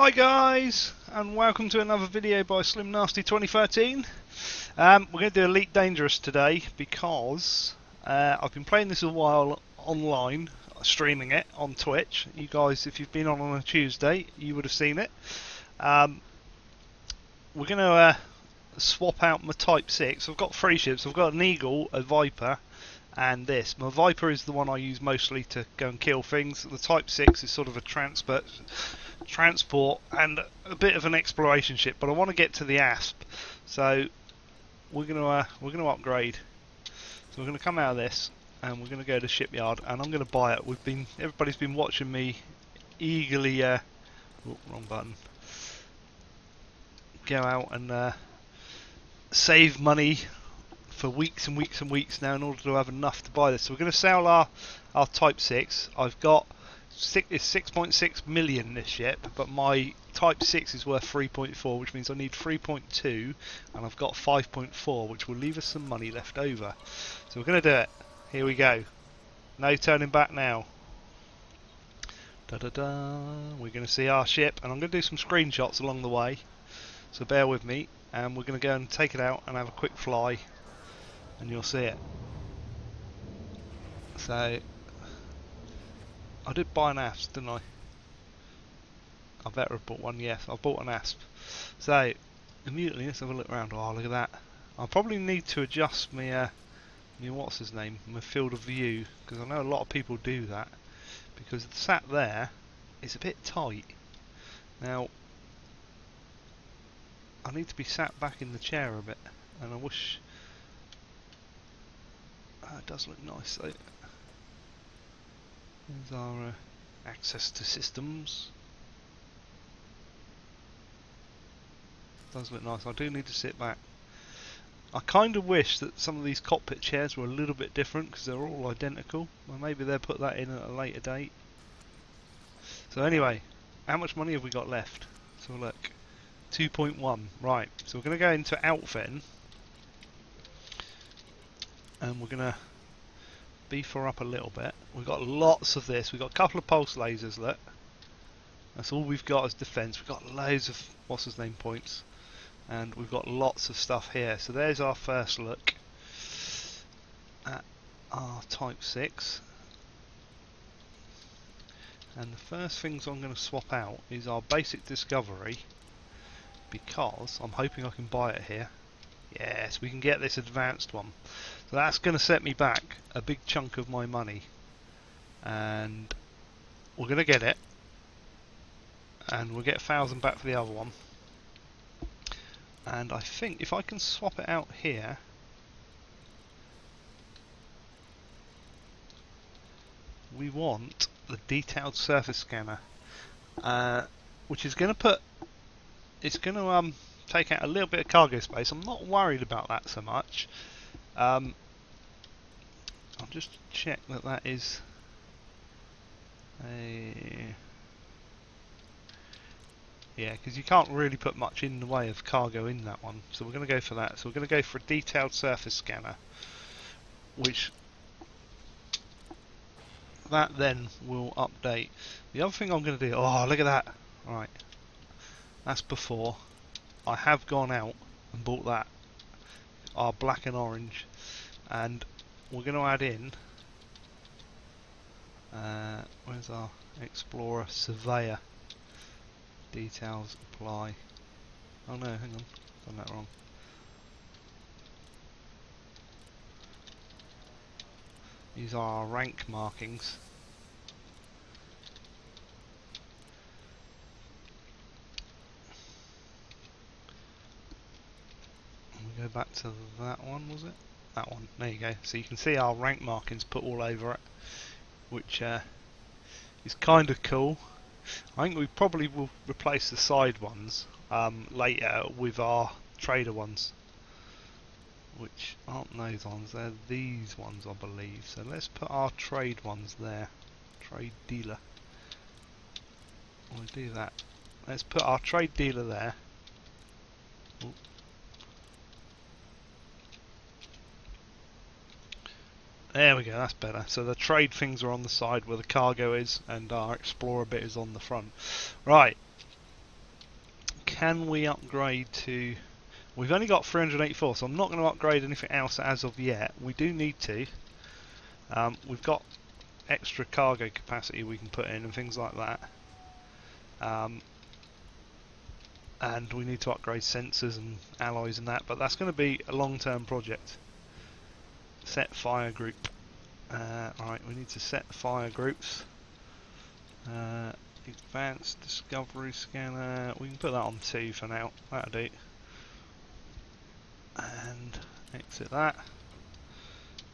Hi guys, and welcome to another video by Slim Nasty 2013. We're going to do Elite Dangerous today because I've been playing this a while online, streaming it on Twitch. You guys, if you've been on a Tuesday, you would have seen it. We're going to swap out my Type 6. I've got three ships. I've got an Eagle, a Viper, and this. My Viper is the one I use mostly to go and kill things. The Type 6 is sort of a transport and a bit of an exploration ship, but I want to get to the Asp, so we're going to upgrade. So we're going to come out of this and we're going to go to the shipyard and I'm going to buy it. Everybody's been watching me eagerly wrong button, go out and save money for weeks and weeks and weeks now in order to have enough to buy this. So we're going to sell our Type 6. I've got it's 6.6 million this ship, but my Type 6 is worth 3.4, which means I need 3.2, and I've got 5.4, which will leave us some money left over. So we're going to do it. Here we go. No turning back now. Da-da-da. We're going to see our ship, and I'm going to do some screenshots along the way, so bear with me, and we're going to go and take it out and have a quick fly, and you'll see it. So I did buy an Asp, didn't I? I better have bought one, yes, I've bought an Asp. So, immediately, let's have a look around. Oh, look at that. I'll probably need to adjust my, what's his name, my field of view, because I know a lot of people do that, because sat there is a bit tight. Now, I need to be sat back in the chair a bit, and I wish... it does look nice though. There's our access to systems. Does look nice. I do need to sit back. I kind of wish that some of these cockpit chairs were a little bit different because they're all identical. Well, maybe they'll put that in at a later date. So anyway, how much money have we got left? So look, 2.1. Right. So we're going to go into outfitting, and we're going to beef her up a little bit. We've got lots of this. We've got a couple of pulse lasers, look. That's all we've got as defence. We've got loads of what's his name points. And we've got lots of stuff here. So there's our first look at our Type 6. And the first things I'm going to swap out is our basic discovery, because I'm hoping I can buy it here. Yes, we can get this advanced one. So that's going to set me back a big chunk of my money, and we're going to get it, and we'll get 1,000 back for the other one. And I think if I can swap it out here, we want the detailed surface scanner, which is going to put, it's going to take out a little bit of cargo space. I'm not worried about that so much. I'll just check that that is a... Yeah, because you can't really put much in the way of cargo in that one. So we're going to go for that. So we're going to go for a detailed surface scanner, which that then will update. The other thing I'm going to do... Oh, look at that. Right. That's before. I have gone out and bought that. Our black and orange. And we're going to add in, where's our Explorer Surveyor? Details apply. Oh no, hang on, done that wrong. These are our rank markings. We go back to that one, was it? That one, there you go. So you can see our rank markings put all over it, which is kind of cool. I think we probably will replace the side ones later with our trader ones, which aren't those ones, they're these ones I believe. So let's put our trade ones there. Trade dealer. We'll do that. Let's put our trade dealer there. Ooh. There we go, that's better. So the trade things are on the side where the cargo is, and our explorer bit is on the front. Right. can we upgrade to... We've only got 384, so I'm not going to upgrade anything else as of yet. We do need to. We've got extra cargo capacity we can put in and things like that. And we need to upgrade sensors and alloys and that, but that's going to be a long-term project. Set fire group. Alright, we need to set the fire groups. Advanced discovery scanner, we can put that on 2 for now, that'll do. And exit that.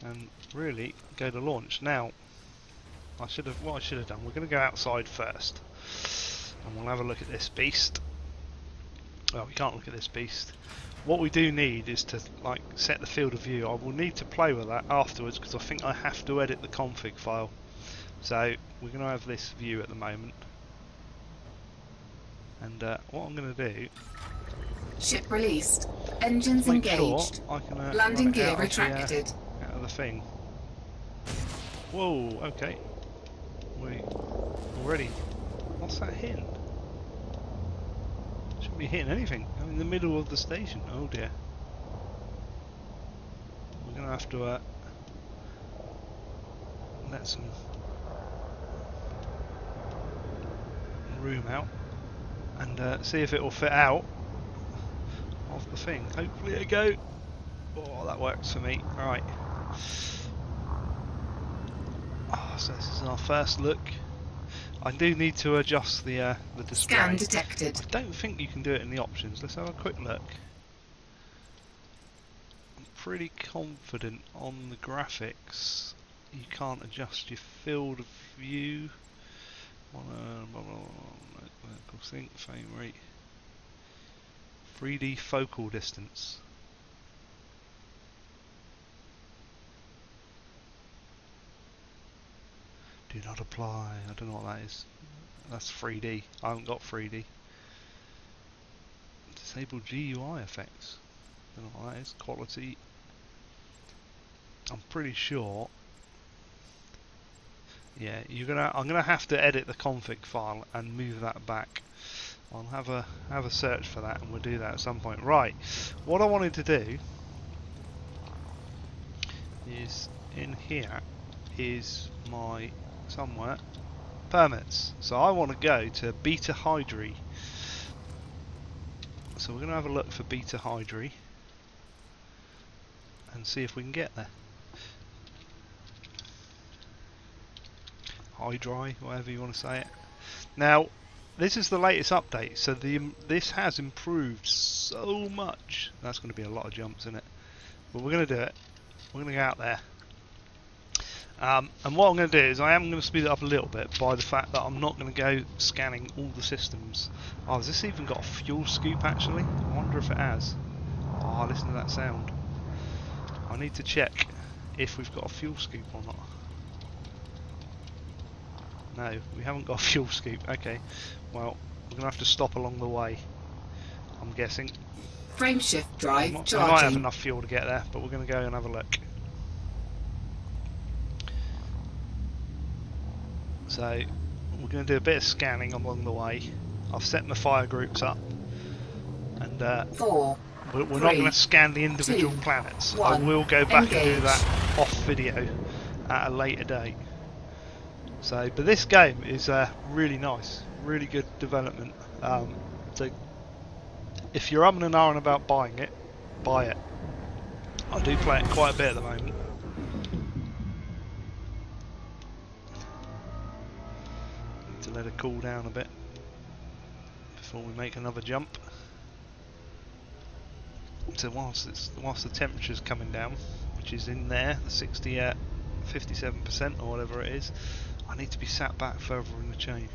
And really go to launch. Now, what I should have done, we're going to go outside first. And we'll have a look at this beast. Well, we can't look at this beast. What we do need is to like set the field of view. I will need to play with that afterwards because I think I have to edit the config file. So we're going to have this view at the moment. And what I'm going to do... Ship released. Engines engaged. Sure I can, landing gear retracted. Out of the thing. Whoa, okay. We already... What's that hitting? Shouldn't be hitting anything. I'm in the middle of the station. Oh dear. We're going to have to let some room out and see if it will fit out of the thing. Hopefully it go. Oh, that works for me. Right. Oh, so this is our first look. I do need to adjust the display. Scan detected. I don't think you can do it in the options. Let's have a quick look. I'm pretty confident on the graphics. You can't adjust your field of view. Local sync, frame rate, 3D focal distance. Do not apply. I don't know what that is. That's 3D. I haven't got 3D. Disable GUI effects. I don't know what that is. Quality. I'm pretty sure. Yeah, I'm gonna have to edit the config file and move that back. I'll have a search for that, and we'll do that at some point. Right. What I wanted to do is in here is my somewhere permits. So I want to go to Beta Hydry. So we're going to have a look for Beta Hydry and see if we can get there. Hydry, whatever you want to say it. Now, this is the latest update, so this has improved so much. That's going to be a lot of jumps in it, but we're going to do it. We're going to go out there. And what I'm going to do is I am going to speed it up a little bit by the fact that I'm not going to go scanning all the systems. Oh, has this even got a fuel scoop actually? I wonder if it has. Oh, listen to that sound. I need to check if we've got a fuel scoop or not. No, we haven't got a fuel scoop. Okay, well, we're going to have to stop along the way, I'm guessing. Frameshift drive charging. We might have enough fuel to get there, but we're going to go and have a look. So we're going to do a bit of scanning along the way. I've set my fire groups up, and we're not going to scan the individual planets. I will go back and do that off video at a later date. So, but this game is really nice, really good development. So if you're umming and ahhing about buying it, buy it. I do play it quite a bit at the moment. Let it cool down a bit before we make another jump. So whilst the temperature's coming down, which is in there, the 57% or whatever it is, I need to be sat back further in the chain.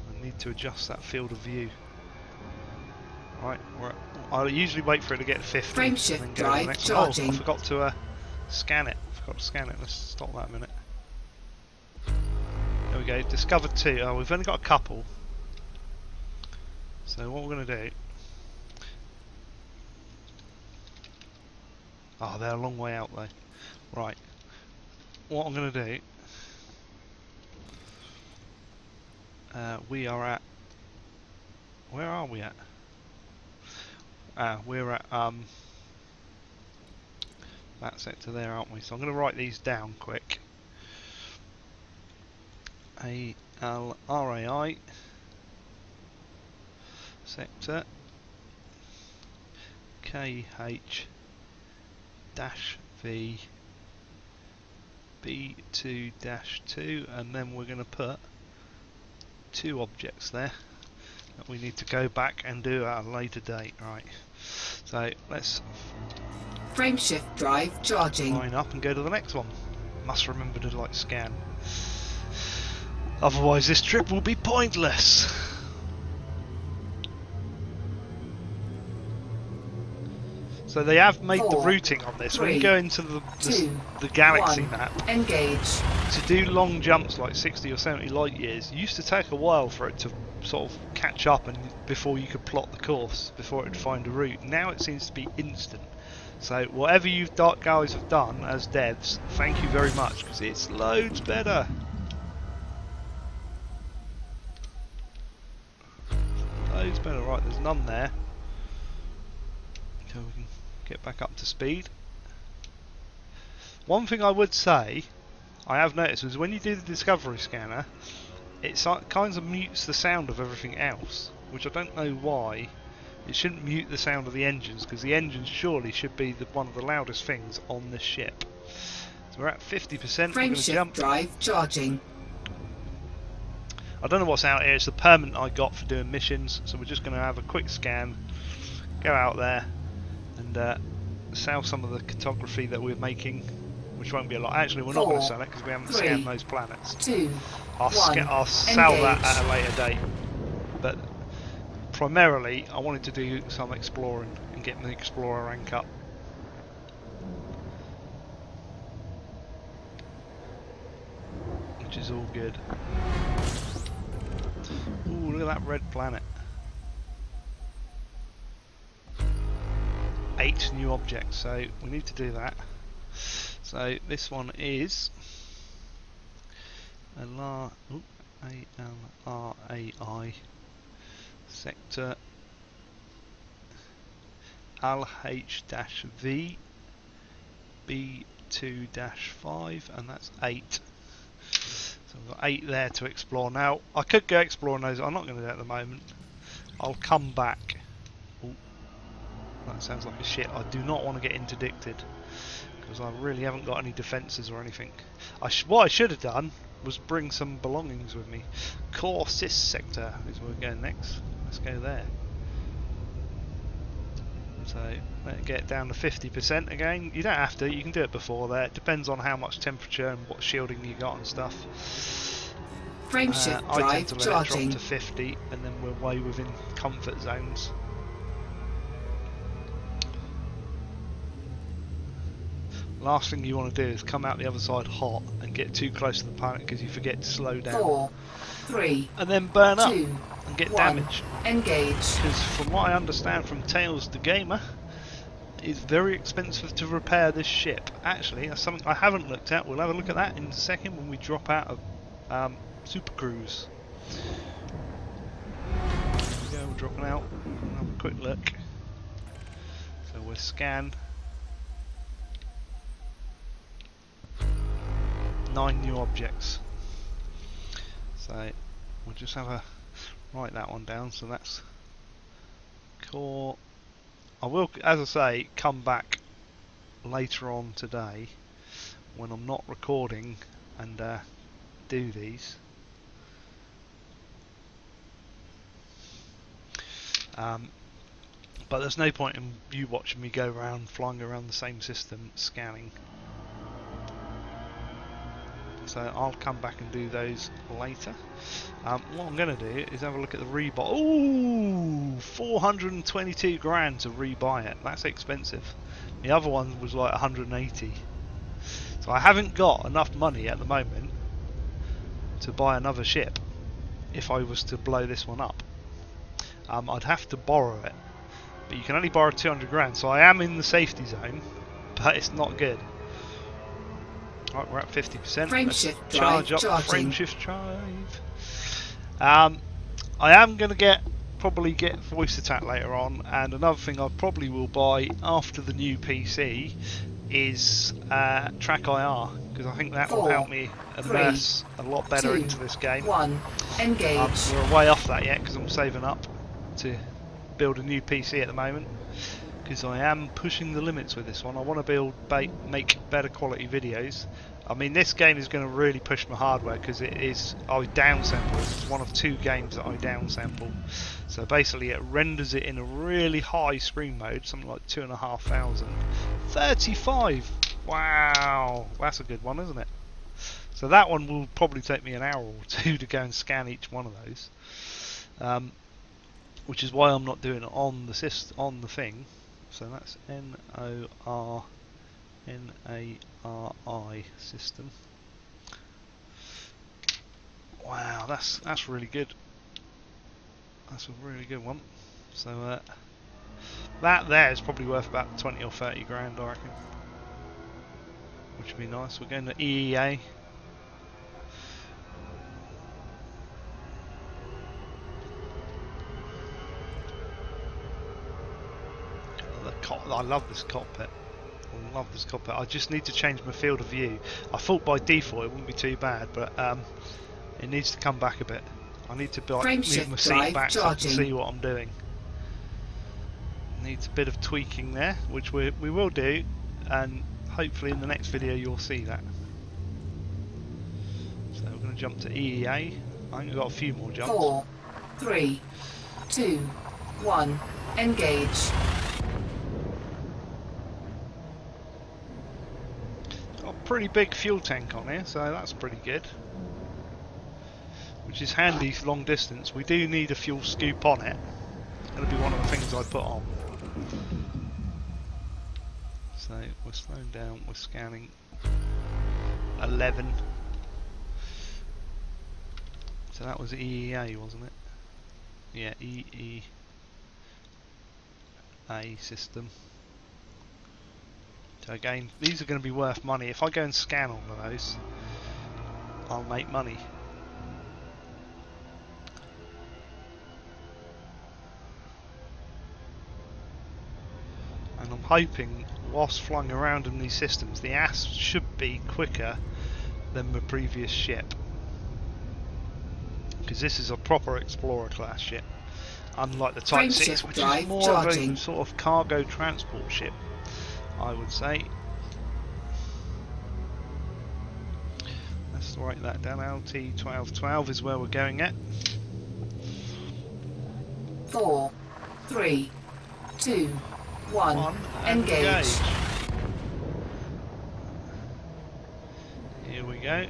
I need to adjust that field of view. Right, I usually wait for it to get to 50. Frameshift drive charging. Oh, I forgot to scan it. Let's stop that a minute. There we go, discovered 2. Oh, we've only got a couple. So what we're going to do... Oh, they're a long way out though. Right. What I'm going to do... we are at... Where are we at? We're at that sector there, aren't we? So I'm going to write these down quick. ALRAI sector KH-V B2-2, and then we're going to put 2 objects there that we need to go back and do at a later date. Right, so let's frameshift drive charging. line up and go to the next one. Must remember to like scan, otherwise this trip will be pointless. So they have made the routing on this. When you go into the galaxy map, engage. To do long jumps like 60 or 70 light years, it used to take a while for it to sort of catch up and before you could plot the course, before it would find a route. Now it seems to be instant. So whatever you guys have done as devs, thank you very much, because it's loads better. Loads better. Right, there's none there. So we can get back up to speed. One thing I would say, I have noticed, is when you do the discovery scanner, it kind of mutes the sound of everything else, which I don't know why. It shouldn't mute the sound of the engines, because the engines surely should be one of the loudest things on this ship. So we're at 50%. We're going to jump. Drive charging. I don't know what's out here. It's the permit I got for doing missions, so we're just going to have a quick scan, go out there, and sell some of the cartography that we're making, which won't be a lot. Actually, we're not going to sell it because we haven't scanned those planets. I'll sell that at a later date. But primarily, I wanted to do some exploring and get the Explorer rank up. Which is all good. Ooh, look at that red planet. 8 new objects, so we need to do that. So this one is ALRAI sector LH-V B2-5, and that's 8. So we've got 8 there to explore. Now I could go exploring those. I'm not going to do it at the moment. I'll come back. Ooh, that sounds like a shit. I do not want to get interdicted because I really haven't got any defences or anything. What I should have done was bring some belongings with me. Core Sys sector is where we're going next. Let's go there. So let's get down to 50% again. You don't have to, you can do it before there. It depends on how much temperature and what shielding you got and stuff. Frameshift I tend to drive let it charging. drop to 50 and then we're way within comfort zones. Last thing you want to do is come out the other side hot and get too close to the planet because you forget to slow down. 4, 3, and then burn 2, up and get 1, damage. engage. Because from what I understand from Tales the Gamer, it's very expensive to repair this ship. Actually, that's something I haven't looked at. We'll have a look at that in a second when we drop out of Super Cruise. There we go, we're dropping out. We'll have a quick look. So we'll scan. 9 new objects. So we'll just have a write that one down. So that's core. I will, as I say, come back later on today when I'm not recording and do these. But there's no point in you watching me go around flying around the same system scanning. So I'll come back and do those later. What I'm going to do is have a look at the rebuy. Ooh, 422 grand to rebuy it. That's expensive. The other one was like 180. So I haven't got enough money at the moment to buy another ship. If I was to blow this one up, I'd have to borrow it. But you can only borrow 200 grand. So I am in the safety zone, but it's not good. Right, we're at 50%. Frameshift charge drive up charging. frameshift drive. I am going to get probably get voice attack later on, and another thing I probably will buy after the new PC is Track IR, because I think that will help 4, me 3, immerse a lot better 2, into this game. 1. Engage. We're way off that yet because I'm saving up to build a new PC at the moment, because I am pushing the limits with this one. I want to make better quality videos. I mean, this game is going to really push my hardware because I downsample. It's one of 2 games that I downsample. So basically it renders it in a really high screen mode, something like 2,500. 35! Wow! That's a good one, isn't it? So that one will probably take me an hour or 2 to go and scan each one of those. Which is why I'm not doing it on the thing. So that's NORNARI system. Wow, that's really good. That's a really good one. So that there is probably worth about 20 or 30 grand, I reckon. Which would be nice. We're going to EEA. I love this cockpit. I love this cockpit. I just need to change my field of view. I thought by default it wouldn't be too bad, but it needs to come back a bit. I need to move my seat back so I can see what I'm doing. Needs a bit of tweaking there, which we will do, and hopefully in the next video you'll see that. So we're going to jump to EEA. I think we've got a few more jumps. 4, 3, 2, 1. Engage. Got a pretty big fuel tank on here, so that's pretty good. Which is handy for long distance. We do need a fuel scoop on it. It's going to be one of the things I put on. So we're slowing down, we're scanning 11. So that was EEA, wasn't it? Yeah, EEA system. So again, these are going to be worth money. If I go and scan all of those, I'll make money. And I'm hoping, whilst flying around in these systems, the Asp should be quicker than the previous ship. Because this is a proper Explorer class ship. Unlike the Type 6, which is more of a sort of cargo transport ship, I would say. Let's write that down. LT1212 is where we're going at. 4, 3, 2, 1. Engage. Here we go.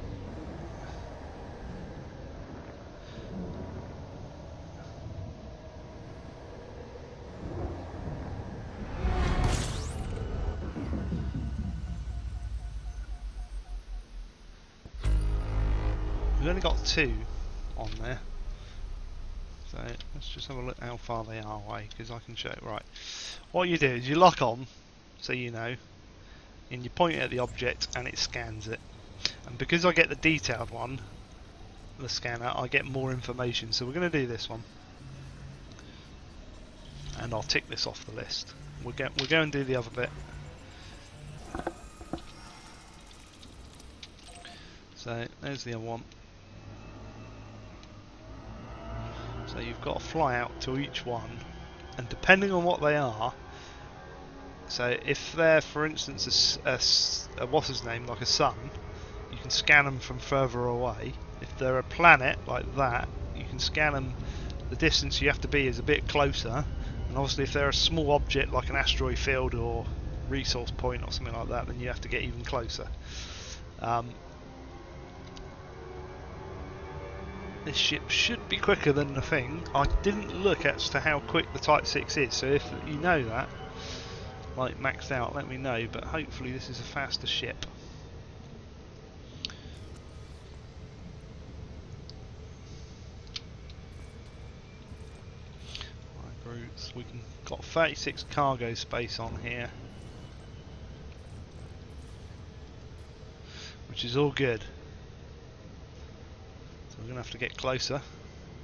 We've only got 2 on there, so let's just have a look how far they are away, because I can show it. Right, what you do is you lock on, so you know, and you point it at the object and it scans it. And because I get the detailed one, the scanner, I get more information. So we're going to do this one, and I'll tick this off the list. We'll go and do the other bit. So there's the other one. So you've got to fly out to each one, and depending on what they are, so if they're, for instance, a what's his name, like a sun, you can scan them from further away. If they're a planet like that, you can scan them. The distance you have to be is a bit closer, and obviously if they're a small object like an asteroid field or resource point or something like that, then you have to get even closer. This ship should be quicker than the thing. I didn't look as to how quick the Type 6 is, so if you know that, like maxed out, let me know, but hopefully this is a faster ship. Right, groups, we can got 36 cargo space on here, which is all good. So we're going to have to get closer.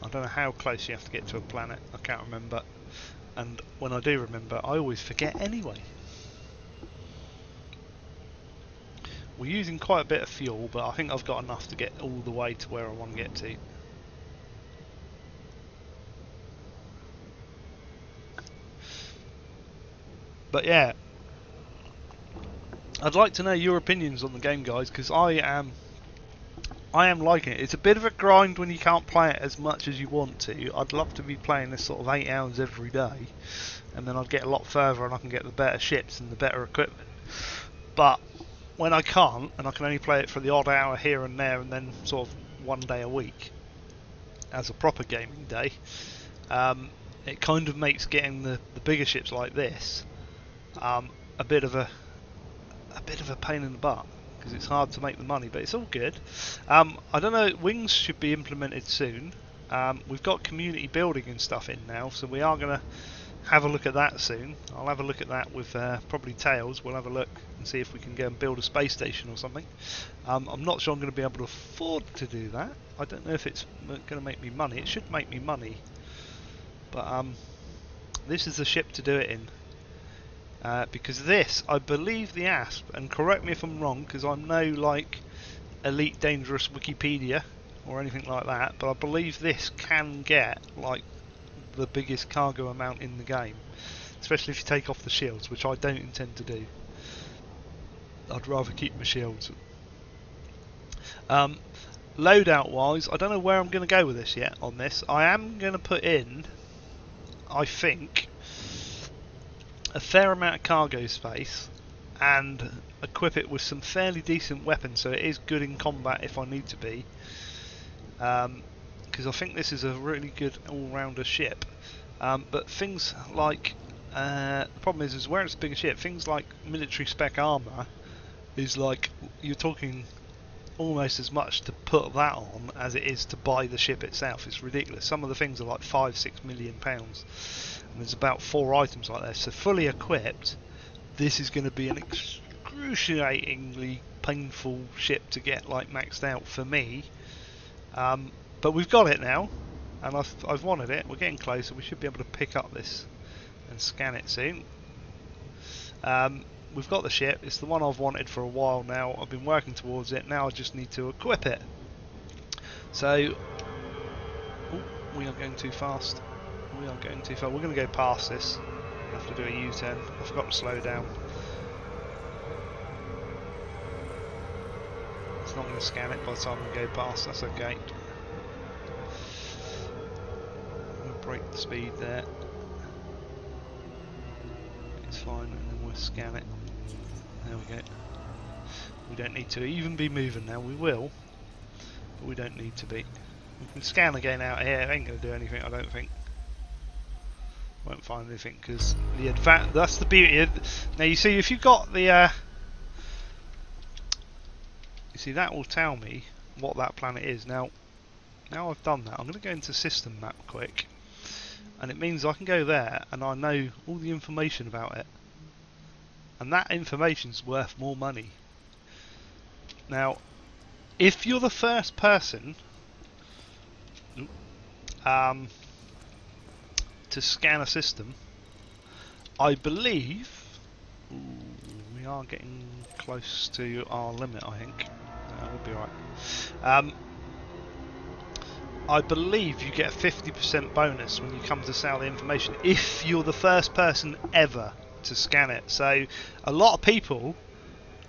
I don't know how close you have to get to a planet. I can't remember. And when I do remember, I always forget anyway. We're using quite a bit of fuel, but I think I've got enough to get all the way to where I want to get to. But yeah, I'd like to know your opinions on the game, guys, because I am liking it. It's a bit of a grind when you can't play it as much as you want to. I'd love to be playing this sort of 8 hours every day, and then I'd get a lot further and I can get the better ships and the better equipment. But when I can't, and I can only play it for the odd hour here and there, and then sort of one day a week as a proper gaming day, it kind of makes getting the bigger ships like this a bit of a pain in the butt, because it's hard to make the money, but it's all good. I don't know, wings should be implemented soon. We've got community building and stuff in now, so we are going to have a look at that soon. I'll have a look at that with probably Tails. We'll have a look and see if we can go and build a space station or something. I'm not sure I'm going to be able to afford to do that. I don't know if it's going to make me money. It should make me money, but this is the ship to do it in. Because this, I believe the Asp, and correct me if I'm wrong, because I'm no like Elite Dangerous Wikipedia or anything like that, but I believe this can get like the biggest cargo amount in the game, especially if you take off the shields, which I don't intend to do. I'd rather keep my shields. Loadout wise, I don't know where I'm going to go with this yet on this. I am going to put in, I think, a fair amount of cargo space and equip it with some fairly decent weapons, so it is good in combat if I need to be, because I think this is a really good all-rounder ship. But things like the problem is where it's a bigger ship, things like military spec armour is like, you're talking almost as much to put that on as it is to buy the ship itself. It's ridiculous. Some of the things are like £5-6 million, and there's about 4 items like that. So fully equipped, this is going to be an excruciatingly painful ship to get like maxed out for me. But we've got it now, and I've wanted it. We're getting closer. We should be able to pick up this and scan it soon. We've got the ship. It's the one I've wanted for a while now. I've been working towards it. Now I just need to equip it. So, we are going too fast. We are going too far. We're going to go past this. I have to do a U-turn. I forgot to slow down. It's not going to scan it by the time we go past. That's okay. We'll break the speed there. It's fine, and then we'll scan it. There we go. We don't need to even be moving now. We will, but we don't need to be. We can scan again out here. It ain't going to do anything, I don't think. Won't find anything because the that's the beauty of, now you see, if you've got the you see, that will tell me what that planet is. Now I've done that, I'm going to go into system map quick, and it means I can go there and I know all the information about it, and that information's worth more money. Now if you're the first person to scan a system, I believe we are getting close to our limit. I think we'll be right. I believe you get a 50% bonus when you come to sell the information if you're the first person ever to scan it. So a lot of people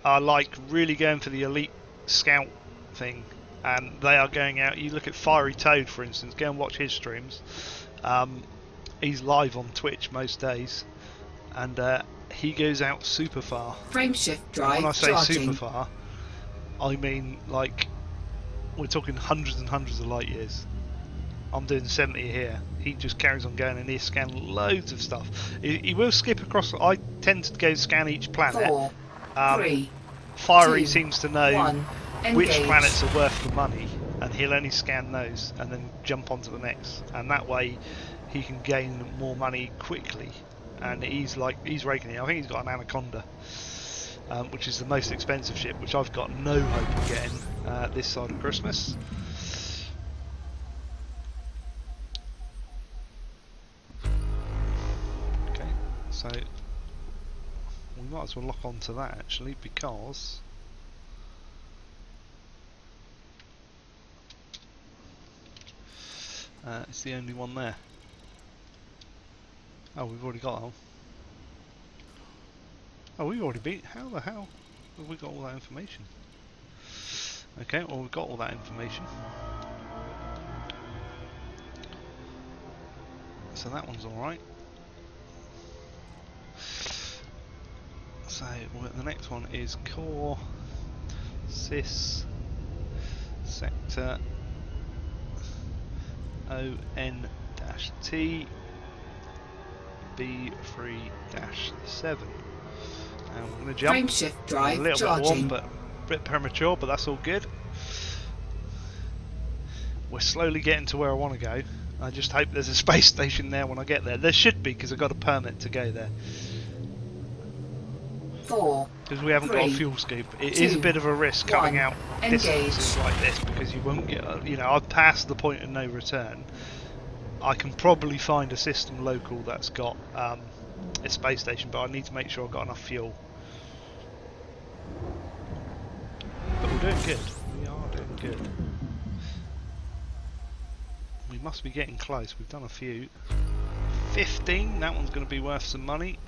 are like really going for the elite scout thing, and they are going out. You look at Fiery Toad, for instance. Go and watch his streams. He's live on Twitch most days, and he goes out super far. Frameshift drive. When I say charging. super far, I mean like we're talking hundreds and hundreds of light years. I'm doing 70 here. He just carries on going, and he scans loads of stuff. He will skip across. I tend to go scan each planet. 4, 3, Fiery 2, seems to know 1, which engage. planets are worth the money, and he'll only scan those and then jump onto the next, and that way he can gain more money quickly. And he's raking it. I think he's got an Anaconda, which is the most expensive ship, which I've got no hope of getting this side of Christmas. So we might as well lock on to that actually, because it's the only one there. Oh, we've already got one. Oh, we've already beat. How the hell have we got all that information? Okay, well we've got all that information. So that one's alright. So the next one is core sys sector ON-T B3-7. And we're going to jump. Frameshift drive a little charging. bit warm, but a bit premature, but that's all good. We're slowly getting to where I want to go. I just hope there's a space station there when I get there. There should be, because I've got a permit to go there. 4, Because we haven't got a 3, fuel scoop. It 2, is a bit of a risk coming 1, out engage. distances like this, because you won't get, you know, I've passed the point of no return. I can probably find a system local that's got a space station, but I need to make sure I've got enough fuel. But we're doing good. We are doing good. We must be getting close. We've done a few. 15, that one's going to be worth some money.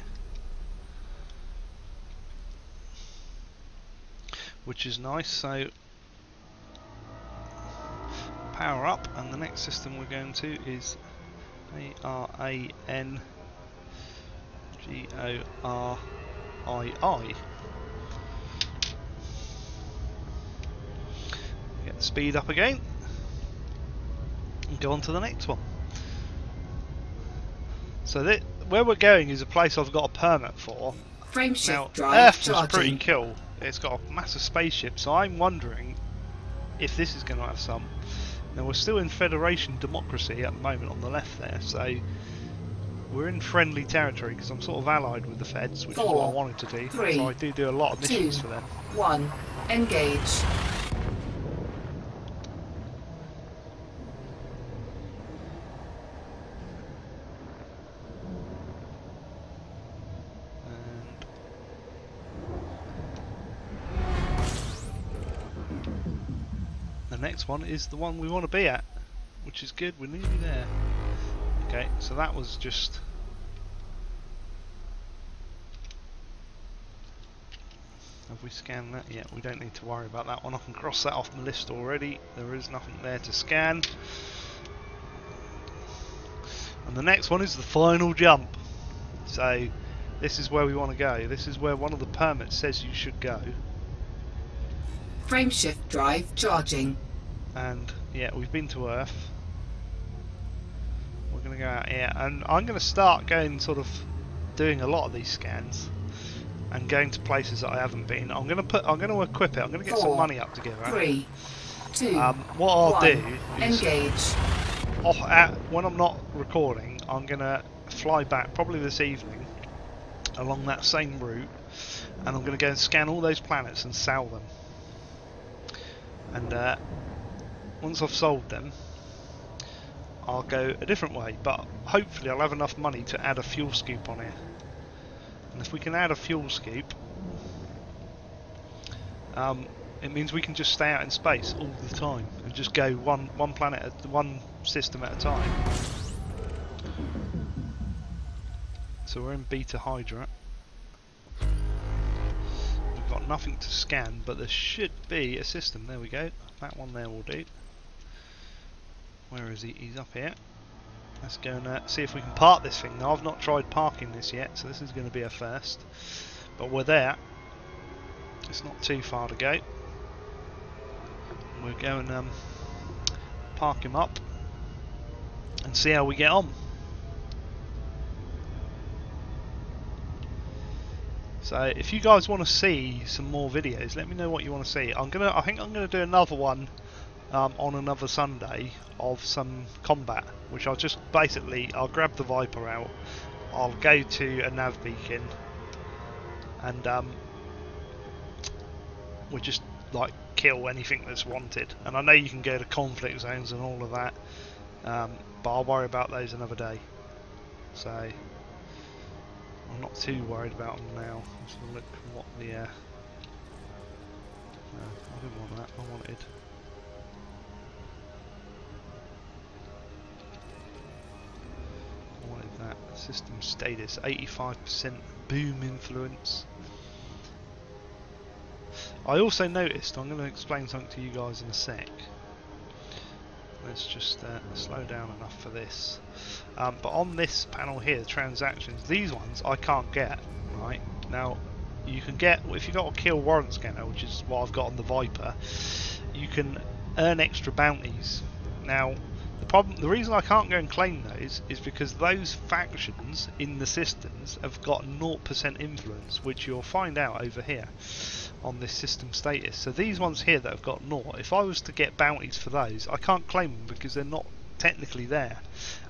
Which is nice. So power up, and the next system we're going to is ARANGORII. Get the speed up again and go on to the next one. So where we're going is a place I've got a permit for. Frameshift Now, drive Earth was pretty charging. cool. It's got a massive spaceship, so I'm wondering if this is going to have some. Now we're still in Federation democracy at the moment on the left there, so we're in friendly territory because I'm sort of allied with the Feds, which is what I 4, wanted to do. 3, So I do a lot of missions 2, for them. 1, engage. The next one is the one we want to be at, which is good. We're nearly there. Okay, so that was just. Have we scanned that yet? We don't need to worry about that one. I can cross that off my list already. There is nothing there to scan. And the next one is the final jump. So this is where we want to go. This is where one of the permits says you should go. Frameshift drive charging. And yeah, we've been to Earth. We're going to go out here, and I'm going to start going sort of doing a lot of these scans and going to places that I haven't been. I'm going to equip it. I'm going to get 4, some money up together. 3, 2, What I'll 1, do is engage. when I'm not recording, I'm going to fly back probably this evening along that same route, and I'm going to go and scan all those planets and sell them. And once I've sold them, I'll go a different way, but hopefully I'll have enough money to add a fuel scoop on here. And if we can add a fuel scoop, it means we can just stay out in space all the time and just go one planet, one system at a time. So we're in beta Hydra. We've got nothing to scan, but there should be a system. There we go. That one there will do. Where is he? He's up here. Let's go and see if we can park this thing. Now I've not tried parking this yet, so this is going to be a first. But we're there. It's not too far to go. We'll go and park him up and see how we get on. So if you guys want to see some more videos, let me know what you want to see. I think I'm gonna do another one on another Sunday of some combat, which I'll just I'll grab the Viper out, I'll go to a nav beacon, and we'll just like kill anything that's wanted. And I know you can go to conflict zones and all of that, but I'll worry about those another day. So I'm not too worried about them now. Let's have a look at what the... no, I didn't want that. I wanted that. System status, 85% boom influence. I also noticed, I'm going to explain something to you guys in a sec. Let's just slow down enough for this. But on this panel here, the transactions, these ones I can't get, right? Now, you can get, if you've got a kill warrant scanner, which is what I've got on the Viper, you can earn extra bounties. Now, the reason I can't go and claim those is because those factions in the systems have got 0% influence, which you'll find out over here on this system status. So these ones here that have got 0, if I was to get bounties for those, I can't claim them because they're not technically there.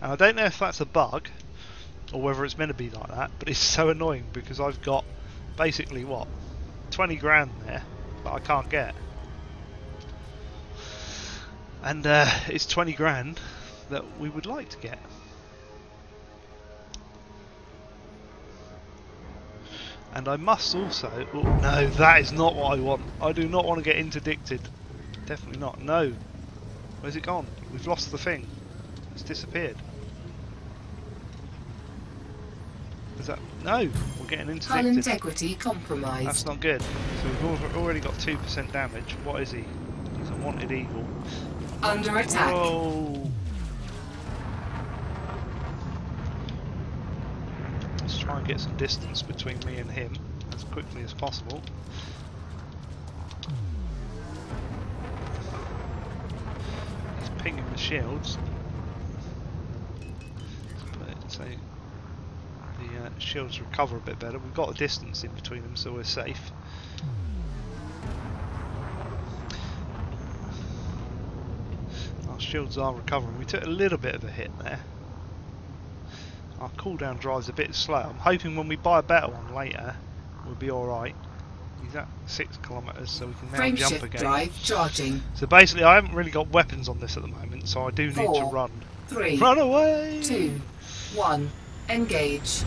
And I don't know if that's a bug or whether it's meant to be like that, but it's so annoying because I've got basically what, 20 grand there that I can't get. And it's 20 grand that we would like to get. And I must also... Oh, no, that is not what I want. I do not want to get interdicted. Definitely not. No. Where's it gone? We've lost the thing. It's disappeared. Is that... No! We're getting interdicted. Hull integrity compromised. That's not good. So we've already got 2% damage. What is he? He's a wanted eagle. Under attack. Whoa! Let's try and get some distance between me and him as quickly as possible. He's pinging the shields. Let's put it so the shields recover a bit better. We've got a distance in between them, so we're safe. Our shields are recovering. We took a little bit of a hit there. Our cooldown drive's a bit slow. I'm hoping when we buy a better one later, we'll be alright. He's at 6 kilometers, so we can now Frame jump shift again. drive charging. So basically, I haven't really got weapons on this at the moment, so I do need to run. 3, Run away! 2, 1, engage.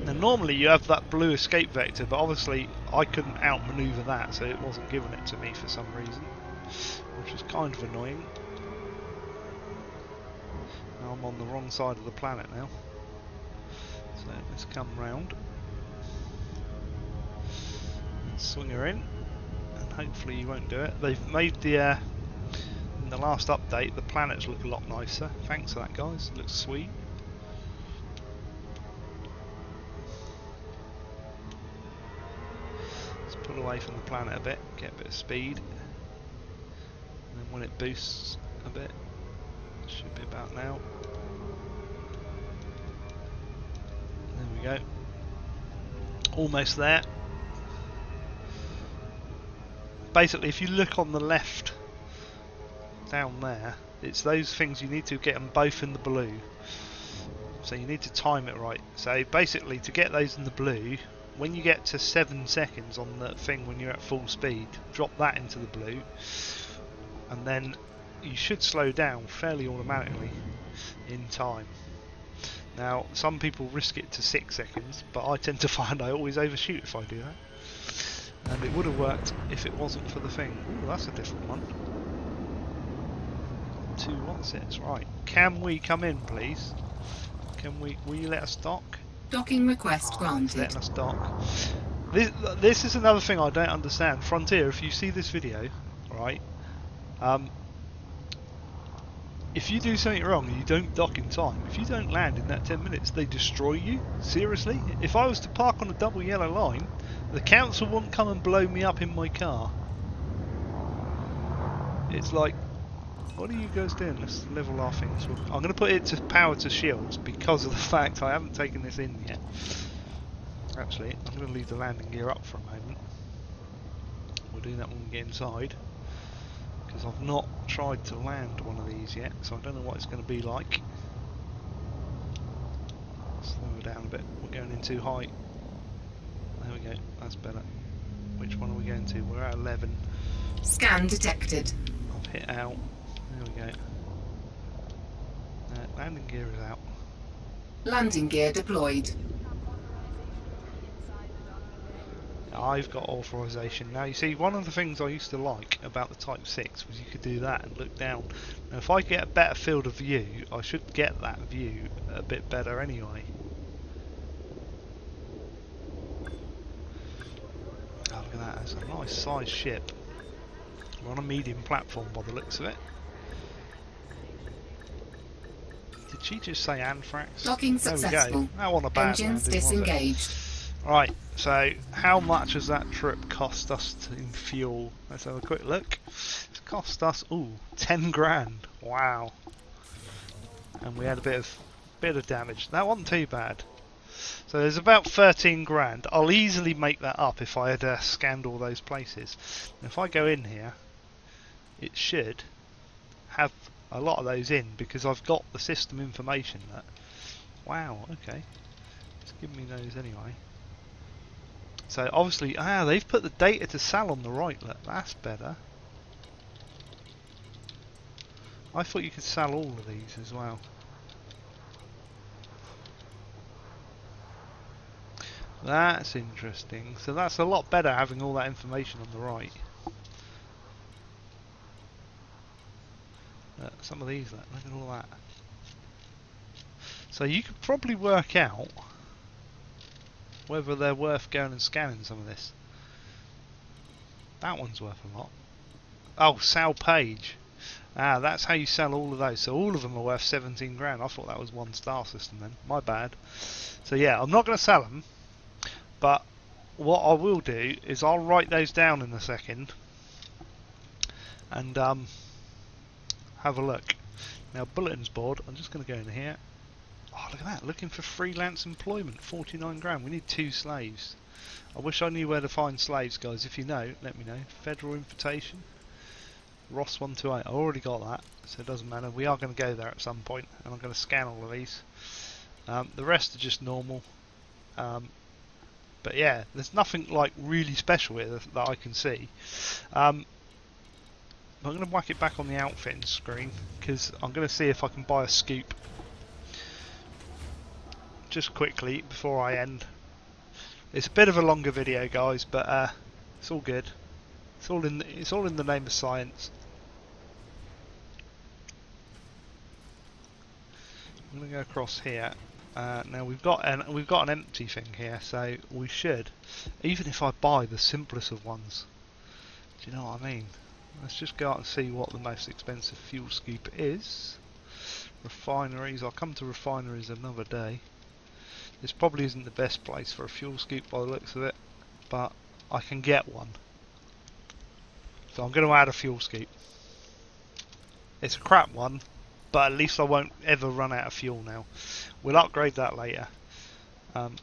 Now normally you have that blue escape vector, but obviously I couldn't outmaneuver that, so it wasn't giving it to me for some reason, which was kind of annoying. Now I'm on the wrong side of the planet now, so let's come round and swing her in, and hopefully you won't do it. They've made the in the last update the planets look a lot nicer. Thanks for that, guys. It looks sweet. Let's pull away from the planet a bit, get a bit of speed, and then when it boosts a bit, it should be about now. There we go. Almost there. Basically, if you look on the left down there, it's those things you need to get them both in the blue. So you need to time it right. So basically, to get those in the blue, when you get to 7 seconds on the thing when you're at full speed, drop that into the blue, and then you should slow down fairly automatically in time. Now, some people risk it to 6 seconds, but I tend to find I always overshoot if I do that. And it would have worked if it wasn't for the thing. Ooh, that's a different one. 2 1-6, right. Can we come in, please? Can we? Will you let us dock? Docking request granted. Letting us dock. This is another thing I don't understand. Frontier, if you see this video, right? If you do something wrong and you don't dock in time, if you don't land in that 10 minutes, they destroy you? Seriously? If I was to park on a double yellow line, the council wouldn't come and blow me up in my car. It's like, what are you guys doing? Let's level our things. I'm going to put it to power to shields because of the fact I haven't taken this in yet. Actually, I'm going to leave the landing gear up for a moment. We'll do that when we get inside, because I've not tried to land one of these yet, so I don't know what it's going to be like. Slow it down a bit. We're going in too high. There we go. That's better. Which one are we going to? We're at 11. Scan detected. I've hit out. There we go. Landing gear is out. Landing gear deployed. I've got authorization. Now you see, one of the things I used to like about the Type 6 was you could do that and look down. Now if I get a better field of view, I should get that view a bit better anyway. Oh, look at that, that's a nice sized ship. We're on a medium platform by the looks of it. Did she just say anthrax? Docking There we successful. go. That wasn't a bad Engines landing, was it? disengaged. Right, so how much has that trip cost us in fuel? Let's have a quick look. It's cost us, ooh, 10 grand. Wow. And we had a bit of damage. That wasn't too bad. So there's about 13 grand. I'll easily make that up if I had scanned all those places. And if I go in here, it should have a lot of those in because I've got the system information that. Wow, okay. It's giving me those anyway. So obviously, they've put the data to sell on the right. Look, that's better. I thought you could sell all of these as well. That's interesting. So that's a lot better having all that information on the right. Some of these, look at all that. So you could probably work out whether they're worth going and scanning some of this. That one's worth a lot. Oh, sell page. That's how you sell all of those. So all of them are worth 17 grand. I thought that was one star system then. My bad. So yeah, I'm not going to sell them. But what I will do is I'll write those down in a second. And have a look. Now bulletins board, I'm just going to go in here. Oh, look at that, looking for freelance employment, 49 grand. We need 2 slaves. I wish I knew where to find slaves, guys. If you know, let me know. Federal invitation. Ross 128, I already got that, so it doesn't matter. We are going to go there at some point, and I'm going to scan all of these. The rest are just normal. But yeah, there's nothing like really special here that I can see. I'm going to whack it back on the outfitting screen, because I'm going to see if I can buy a scoop. Just quickly before I end. It's a bit of a longer video, guys, but it's all good. It's all in the name of science. I'm going to go across here. Now we've got an empty thing here, so we should, even if I buy the simplest of ones. Do you know what I mean? Let's just go out and see what the most expensive fuel scoop is. Refineries. I'll come to refineries another day. This probably isn't the best place for a fuel scoop by the looks of it, but I can get one. So I'm going to add a fuel scoop. It's a crap one, but at least I won't ever run out of fuel now. We'll upgrade that later.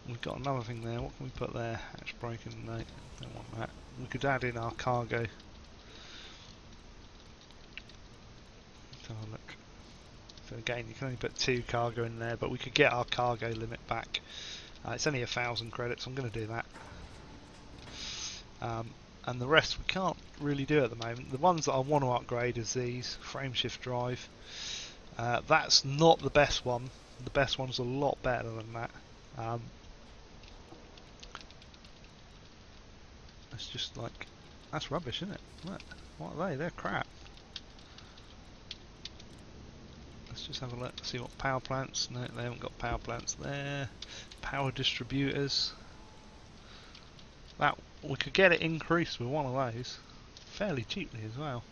We've got another thing there. What can we put there? Hatch broken. No, don't want that. We could add in our cargo. Let's have a look. So again, you can only put 2 cargo in there, but we could get our cargo limit back. It's only 1,000 credits. I'm going to do that. And the rest we can't really do at the moment. The ones that I want to upgrade is these frameshift drive. That's not the best one. The best one's a lot better than that. It's just like, that's rubbish, isn't it? Look, what are they? They're crap. Let's just have a look, see what power plants. No, they haven't got power plants there. Power distributors. That we could get it increased with one of those fairly cheaply as well.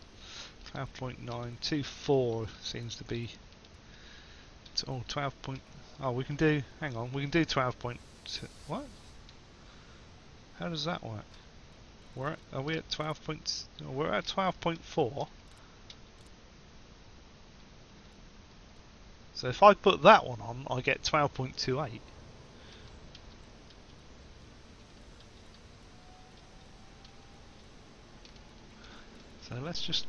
12.924 seems to be. Oh, 12. Oh, we can do. Hang on, we can do 12.2. What? How does that work? Are we at 12. We're at 12.4. So if I put that one on, I get 12.28. So let's just.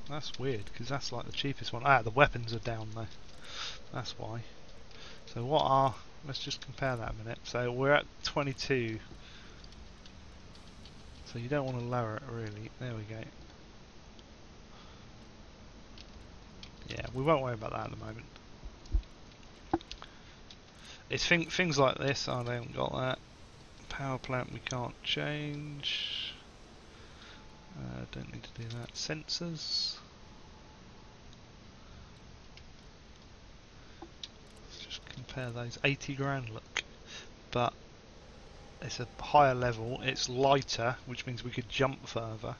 That's weird because that's like the cheapest one. The weapons are down though. That's why. So what are? Let's just compare that a minute. So we're at 22. So you don't want to lower it really. There we go. Yeah, we won't worry about that at the moment. It's things like this. Oh, they haven't got that. Power plant we can't change. Don't need to do that. Sensors. Let's just compare those. 80 grand, look. But it's a higher level, it's lighter, which means we could jump further.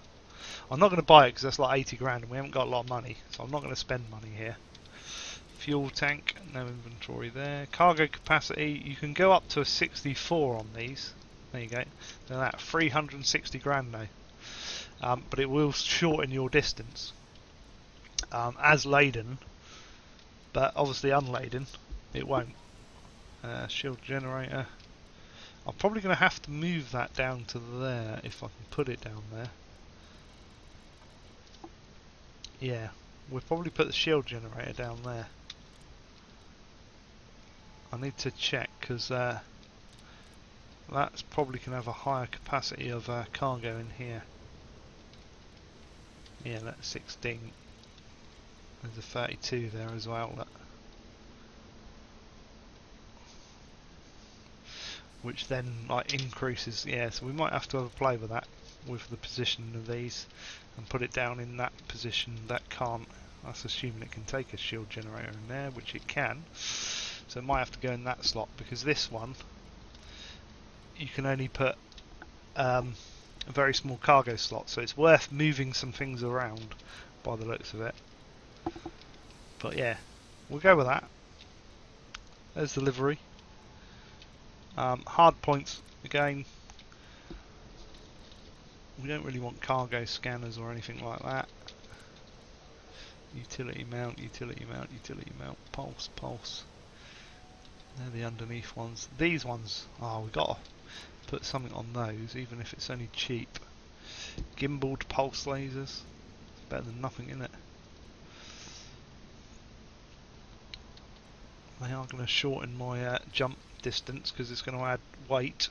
I'm not going to buy it because that's like 80 grand and we haven't got a lot of money, so I'm not going to spend money here. Fuel tank, no inventory there. Cargo capacity, you can go up to a 64 on these. There you go. Now that 360 grand now. But it will shorten your distance as laden, but obviously unladen it won't. Shield generator. I'm probably going to have to move that down to there if I can put it down there. Yeah, we'll probably put the shield generator down there. I need to check because that's probably going to have a higher capacity of cargo in here. Yeah, that's 16. There's a 32 there as well. Which then like increases, yeah, so we might have to have a play with that, with the position of these, and put it down in that position. That can't, that's assuming it can take a shield generator in there, which it can, so it might have to go in that slot, because this one, you can only put a very small cargo slot, so it's worth moving some things around by the looks of it. But yeah, we'll go with that. There's the livery. Hard points, again, we don't really want cargo scanners or anything like that. Utility mount, utility mount, utility mount, pulse, pulse. They're the underneath ones. These ones, oh, we've got to put something on those, even if it's only cheap. Gimbaled pulse lasers, better than nothing, isn't it? They are going to shorten my jump distance because it's going to add weight.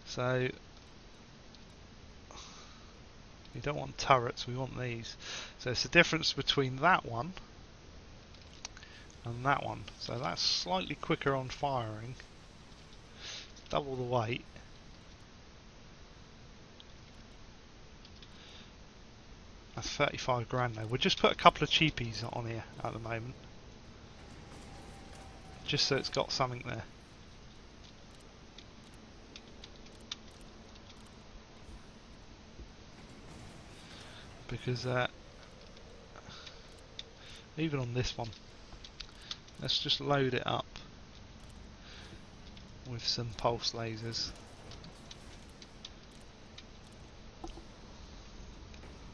So we don't want turrets, we want these. So it's the difference between that one and that one. So that's slightly quicker on firing, double the weight. That's 35 grand now. We'll just put a couple of cheapies on here at the moment, just so it's got something there. Because even on this one, let's just load it up with some pulse lasers.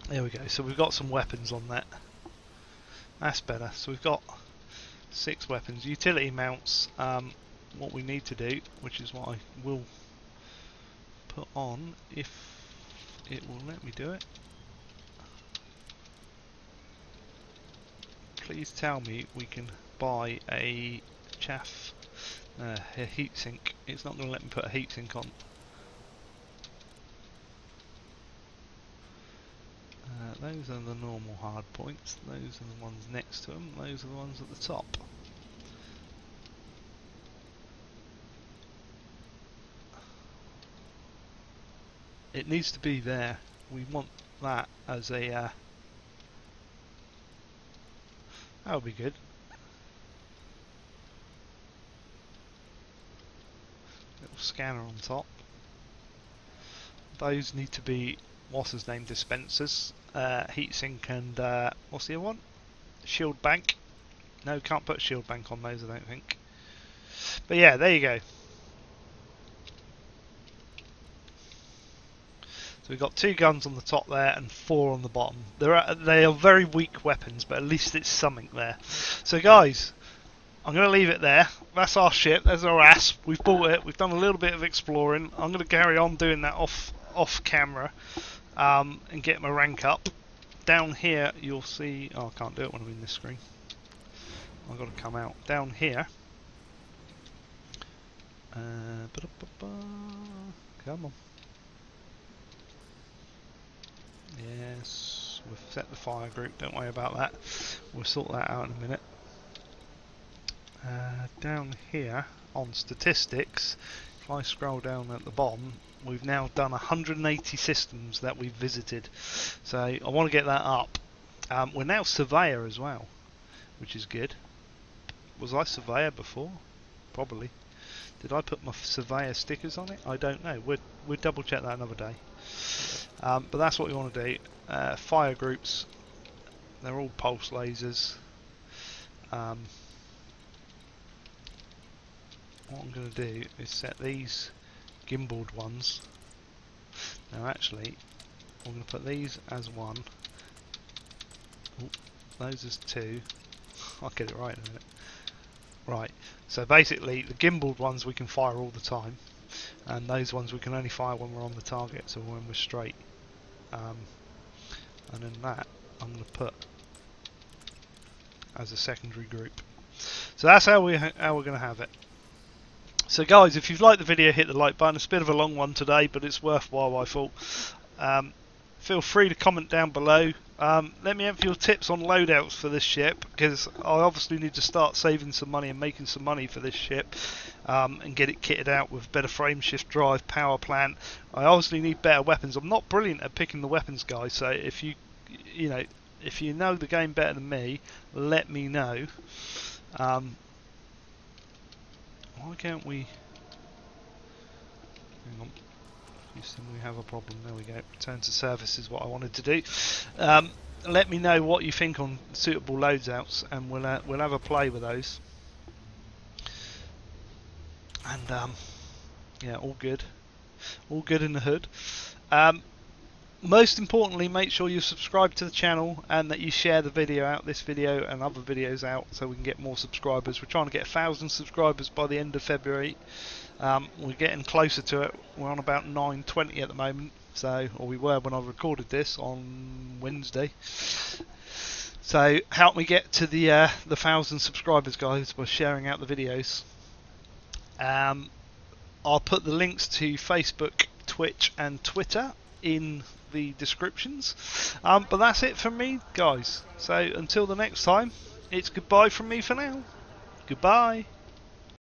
There we go, so we've got some weapons on that. That's better. So we've got 6 weapons. Utility mounts, what we need to do, which is what I will put on if it will let me do it. Please tell me we can buy a chaff, a heatsink. It's not going to let me put a heatsink on. Those are the normal hard points. Those are the ones next to them. Those are the ones at the top. It needs to be there. We want that as a that would be good. Little scanner on top. Those need to be, what's his name, dispensers. Heatsink and what's the other one? Shield bank. No, can't put shield bank on those, I don't think. But yeah, there you go. So we've got 2 guns on the top there and 4 on the bottom. They are very weak weapons, but at least it's something there. So guys, I'm going to leave it there. That's our ship. There's our Asp. We've bought it. We've done a little bit of exploring. I'm going to carry on doing that off camera and get my rank up. Down here you'll see... Oh, I can't do it when I'm in this screen. I've got to come out. Down here. Come on. Yes, we've set the fire group, don't worry about that. We'll sort that out in a minute. Down here on statistics, if I scroll down at the bottom, we've now done 180 systems that we've visited. So I want to get that up. We're now surveyor as well, which is good. Was I surveyor before? Probably. Did I put my surveyor stickers on it? I don't know. We'll double check that another day. But that's what we want to do. Fire groups. They're all pulse lasers. What I'm going to do is set these gimbaled ones. Now actually, I'm going to put these as 1. Ooh, those as 2. I'll get it right in a minute. Right, so basically the gimbaled ones we can fire all the time, and those ones we can only fire when we're on the target, so when we're straight. And then that I'm going to put as a secondary group. So that's how we're going to have it. So guys, if you've liked the video, hit the like button. It's a bit of a long one today, but it's worthwhile, I thought. Feel free to comment down below. Let me have your tips on loadouts for this ship, because I obviously need to start saving some money and making some money for this ship, and get it kitted out with better frame shift drive, power plant. I obviously need better weapons. I'm not brilliant at picking the weapons, guys, so if you know the game better than me, let me know. Why can't we... Hang on. Houston, we have a problem. There we go. Return to service is what I wanted to do. Let me know what you think on suitable loadouts, and we'll have a play with those. And yeah, all good in the hood. Most importantly, make sure you subscribe to the channel and that you share the video out, this video and other videos out, so we can get more subscribers. We're trying to get 1,000 subscribers by the end of February. We're getting closer to it. We're on about 920 at the moment, so, or we were when I recorded this on Wednesday. So help me get to the 1,000 subscribers, guys, by sharing out the videos. I'll put the links to Facebook, Twitch and Twitter in the descriptions. But that's it from me, guys. So until the next time, it's goodbye from me for now. Goodbye.